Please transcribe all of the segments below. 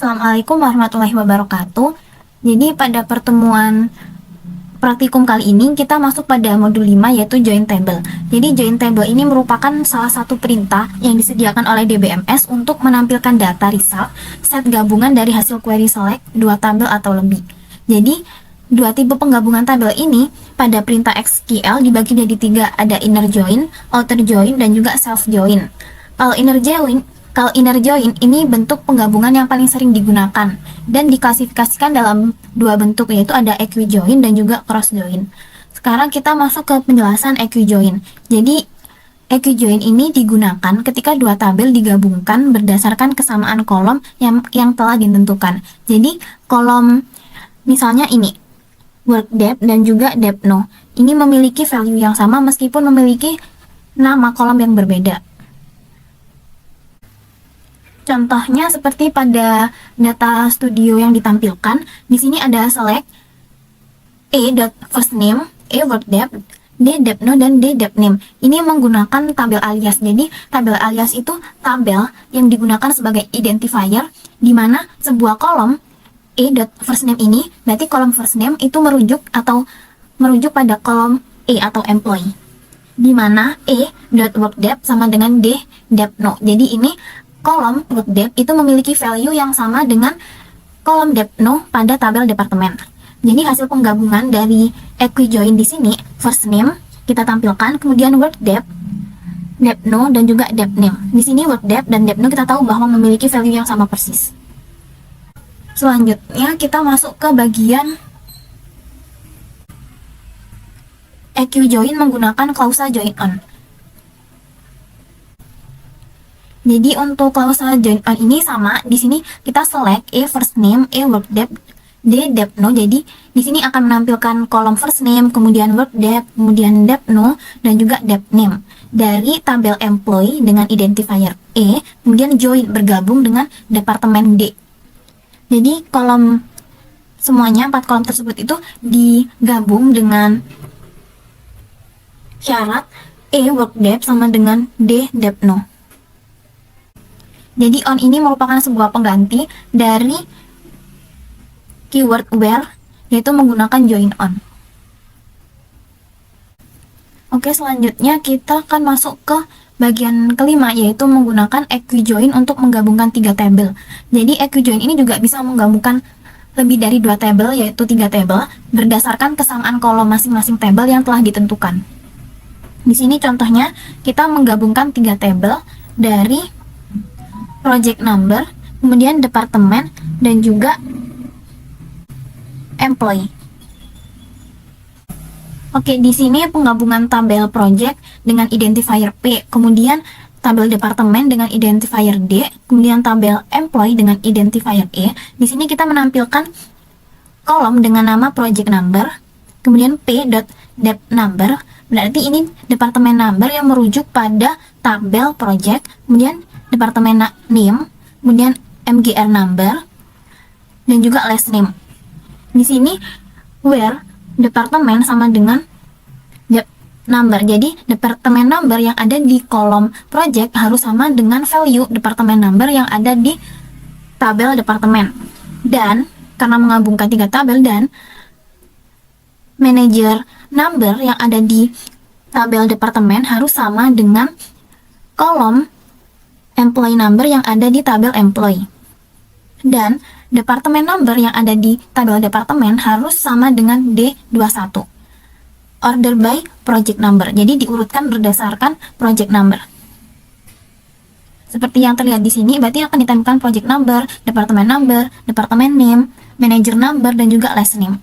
Assalamualaikum warahmatullahi wabarakatuh. Jadi pada pertemuan praktikum kali ini kita masuk pada modul 5 yaitu join table. Jadi join table ini merupakan salah satu perintah yang disediakan oleh DBMS untuk menampilkan data result set gabungan dari hasil query select dua tabel atau lebih. Jadi dua tipe penggabungan tabel ini pada perintah SQL dibagi jadi tiga, ada inner join, outer join, dan juga self join. Kalau inner join ini bentuk penggabungan yang paling sering digunakan dan diklasifikasikan dalam dua bentuk, yaitu ada equi join dan juga cross join. Sekarang kita masuk ke penjelasan equi join. Jadi equi join ini digunakan ketika dua tabel digabungkan berdasarkan kesamaan kolom yang telah ditentukan. Jadi kolom misalnya ini work depth dan juga depth no, ini memiliki value yang sama meskipun memiliki nama kolom yang berbeda. Contohnya seperti pada data studio yang ditampilkan, di sini ada select first name, work depth, depth no, dan depth name. Ini menggunakan tabel alias. Jadi tabel alias itu tabel yang digunakan sebagai identifier, di mana sebuah kolom first name ini, berarti kolom first name itu merujuk pada kolom atau employee, di mana work depth sama dengan depth no. Jadi ini kolom work depth itu memiliki value yang sama dengan kolom depth no pada tabel departemen. Jadi hasil penggabungan dari equi join di sini, first name kita tampilkan, kemudian work depth no, dan juga depth name. Di sini work depth dan depth no kita tahu bahwa memiliki value yang sama persis. Selanjutnya kita masuk ke bagian equi join menggunakan klausa join on. Jadi untuk klausa join on ini sama, di sini kita select first name, work depth, depth no. Jadi di sini akan menampilkan kolom first name, kemudian work depth, kemudian depth no, dan juga depth name dari tabel employee dengan identifier kemudian join bergabung dengan departemen D. Jadi kolom semuanya 4 kolom tersebut itu digabung dengan syarat work depth sama dengan depth no. Jadi on ini merupakan sebuah pengganti dari keyword where, yaitu menggunakan join on. Oke, selanjutnya kita akan masuk ke bagian kelima, yaitu menggunakan equi join untuk menggabungkan 3 tabel. Jadi equi join ini juga bisa menggabungkan lebih dari 2 tabel, yaitu 3 tabel, berdasarkan kesamaan kolom masing-masing tabel yang telah ditentukan. Di sini contohnya kita menggabungkan 3 tabel dari project number, kemudian departemen, dan juga employee. Oke, di sini penggabungan tabel project dengan identifier P, kemudian tabel departemen dengan identifier D, kemudian tabel employee dengan identifier E. Di sini kita menampilkan kolom dengan nama project number, kemudian P.depth number, berarti ini departemen number yang merujuk pada tabel project, kemudian departemen name, kemudian MGR number, dan juga last name. Di sini where departemen sama dengan depth number. Jadi departemen number yang ada di kolom project harus sama dengan value departemen number yang ada di tabel departemen. Dan karena menggabungkan 3 tabel, dan manager number yang ada di tabel departemen harus sama dengan kolom employee number yang ada di tabel employee. Dan departemen number yang ada di tabel departemen harus sama dengan D21. Order by project number. Jadi diurutkan berdasarkan project number. Seperti yang terlihat di sini, berarti akan ditampilkan project number, departemen name, manager number, dan juga last name.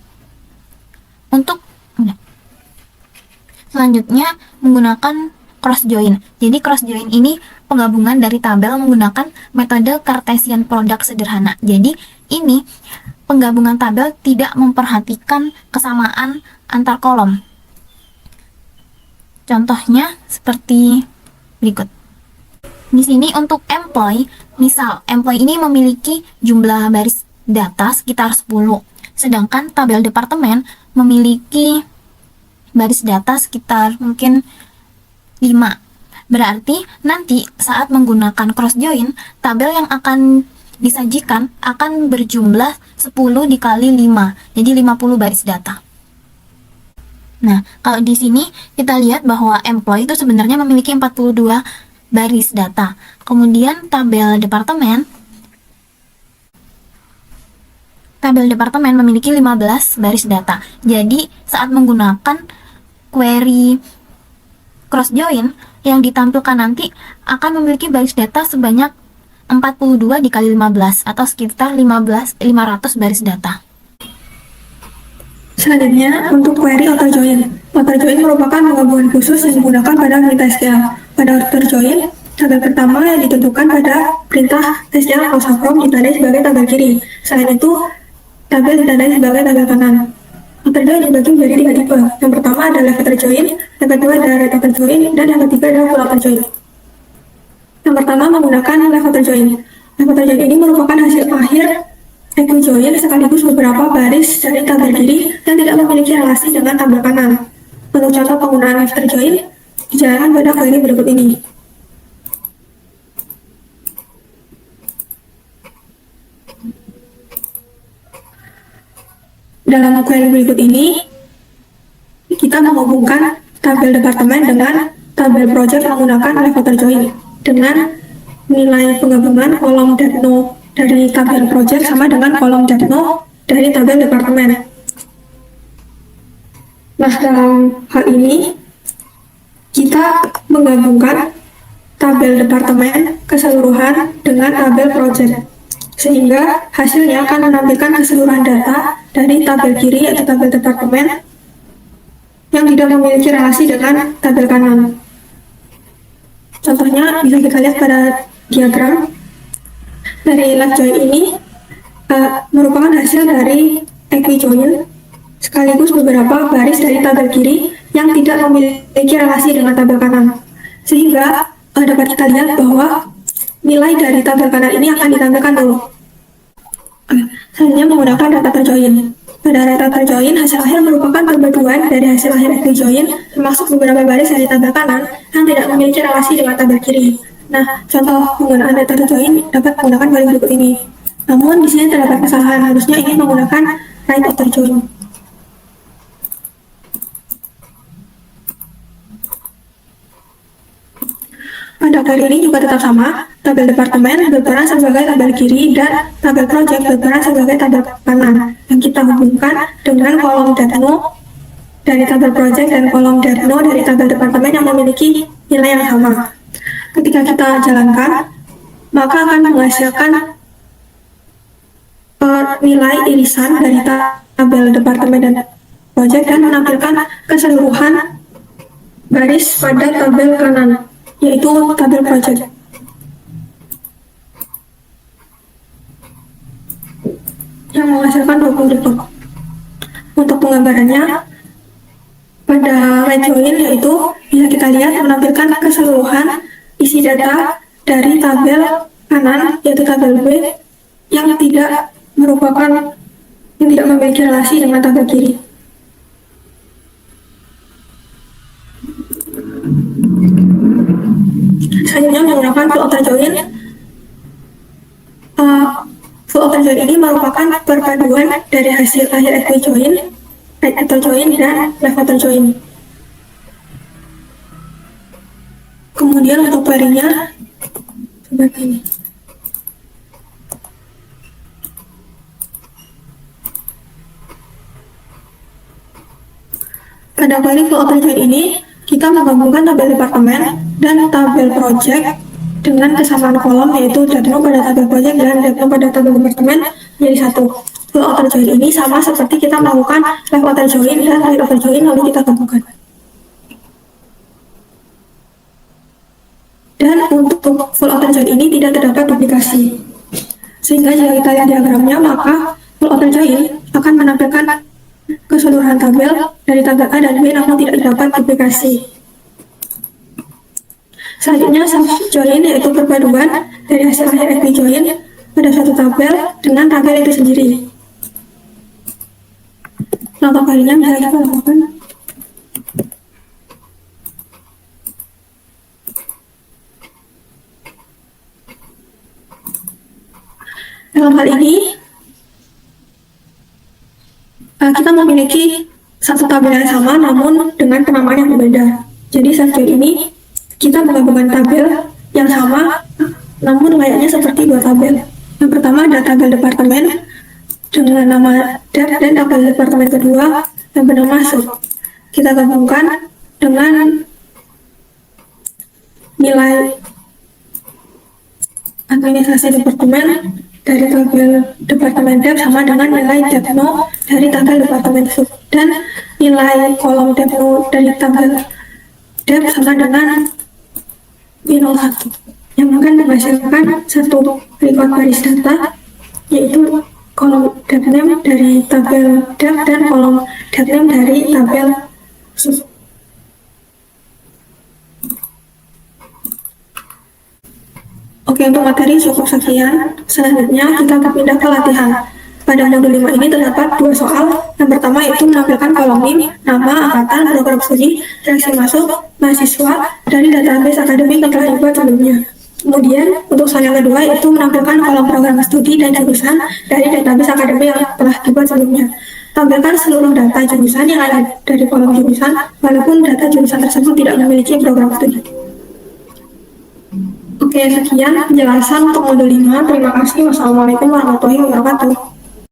Untuk selanjutnya menggunakan cross join. Jadi cross join ini penggabungan dari tabel menggunakan metode Cartesian product sederhana. Jadi ini penggabungan tabel tidak memperhatikan kesamaan antar kolom. Contohnya seperti berikut. Di sini untuk employee, misal employee ini memiliki jumlah baris data sekitar 10, sedangkan tabel departemen memiliki baris data sekitar mungkin 5. Berarti nanti saat menggunakan cross join, tabel yang akan disajikan akan berjumlah 10 dikali 5, jadi 50 baris data. Nah, kalau di sini kita lihat bahwa employee itu sebenarnya memiliki 42 baris data. Kemudian tabel departemen memiliki 15 baris data. Jadi, saat menggunakan query cross join yang ditampilkan nanti akan memiliki baris data sebanyak 42 dikali 15 atau sekitar 500 baris data. Selanjutnya, untuk query outer join. Outer join merupakan penggabungan khusus yang digunakan pada perintah SQL. Pada outer join, tabel pertama yang ditentukan pada perintah SQL close from ditandai sebagai tabel kiri. Selain itu, tabel ditandai sebagai tabel kanan. Outer join dibagi menjadi 3 tipe. Yang pertama adalah outer join, yang kedua adalah right outer join, dan yang ketiga adalah full outer join. Yang pertama menggunakan left outer join. Left outer join ini merupakan hasil akhir join sekaligus beberapa baris dari tabel kiri yang tidak memiliki relasi dengan tabel kanan. Untuk contoh penggunaan left outer join, dijelaskan pada query berikut ini. Dalam query berikut ini, kita menghubungkan tabel departemen dengan tabel project menggunakan left outer join dengan nilai penggabungan kolom datno dari tabel project sama dengan kolom datno dari tabel departemen. Nah, dalam hal ini kita menggabungkan tabel departemen keseluruhan dengan tabel project, sehingga hasilnya akan menampilkan keseluruhan data dari tabel kiri yaitu tabel departemen yang tidak memiliki relasi dengan tabel kanan. Contohnya bisa kita lihat pada diagram. Dari left join ini merupakan hasil dari equijoin sekaligus beberapa baris dari tabel kiri yang tidak memiliki relasi dengan tabel kanan, sehingga dapat kita lihat bahwa nilai dari tabel kanan ini akan ditampilkan dulu. Selanjutnya menggunakan data terjoin. Pada data terjoin, hasil akhir merupakan perpaduan dari hasil akhir equijoin termasuk beberapa baris dari tabel kanan yang tidak memiliki relasi dengan tabel kiri. Nah, contoh penggunaan data terjoin dapat menggunakan baris berikut ini. Namun di sini terdapat kesalahan, harusnya ini menggunakan right outer join. Pada query ini juga tetap sama, tabel departemen berperan sebagai tabel kiri dan tabel project berperan sebagai tabel kanan yang kita hubungkan dengan kolom datno dari tabel project dan kolom datno dari tabel departemen yang memiliki nilai yang sama. Ketika kita jalankan, maka akan menghasilkan nilai irisan dari tabel departemen dan project dan menampilkan keseluruhan baris pada tabel kanan, yaitu tabel project. Yang menghasilkan 20 report. Untuk penggambarannya, pada right join yaitu bisa kita lihat menampilkan keseluruhan isi data dari tabel kanan, yaitu tabel B, yang tidak memiliki relasi dengan tabel kiri. Selanjutnya menggunakan full outer join. Full outer join ini merupakan perpaduan dari hasil akhir equijoin, right outer join, dan left outer join. Kemudian untuk query-nya seperti ini. Pada query full outer join ini, kita menggabungkan tabel departemen dan tabel project dengan kesamaan kolom, yaitu datno pada tabel project dan datno pada tabel departemen menjadi satu. Full outer join ini sama seperti kita melakukan left outer join dan right outer join lalu kita gabungkan. Dan untuk full outer join ini tidak terdapat duplikasi, sehingga jika kita lihat diagramnya, maka full outer join akan menampilkan keseluruhan tabel dari tabel A dan B namun tidak terdapat duplikasi. Selanjutnya self join yaitu perpaduan dari hasil akhir equijoin pada suatu tabel dengan tabel itu sendiri. Contoh kalinya bisa kita lakukan. Dalam hal ini, kita memiliki satu tabel yang sama namun dengan penamaan yang berbeda. Jadi saat join ini kita menggabungkan tabel yang sama namun layaknya seperti dua tabel. Yang pertama ada tabel departemen dengan nama DEP dan tabel departemen kedua yang bernama sub. Kita gabungkan dengan nilai administrasi departemen dari tabel departemen DEP sama dengan nilai DEPNO dari tabel departemen sub, dan nilai kolom DEPNO dari tabel DEP sama dengan B01 yang akan menghasilkan satu record baris data, yaitu kolom DEPNAME dari tabel DEP dan kolom DEPNAME dari tabel sub. Oke, untuk materi cukup sekian. Selanjutnya kita berpindah ke latihan. Pada modul 5 ini terdapat dua soal. Yang pertama yaitu menampilkan kolom NIM, nama, angkatan, program studi, seleksi masuk, mahasiswa dari database akademik yang telah dibuat sebelumnya. Kemudian, untuk soal yang kedua yaitu menampilkan kolom program studi dan jurusan dari database akademik yang telah dibuat sebelumnya. Tampilkan seluruh data jurusan yang ada dari kolom jurusan, walaupun data jurusan tersebut tidak memiliki program studi. Oke, sekian penjelasan untuk modul 5. Terima kasih. Wassalamualaikum warahmatullahi wabarakatuh.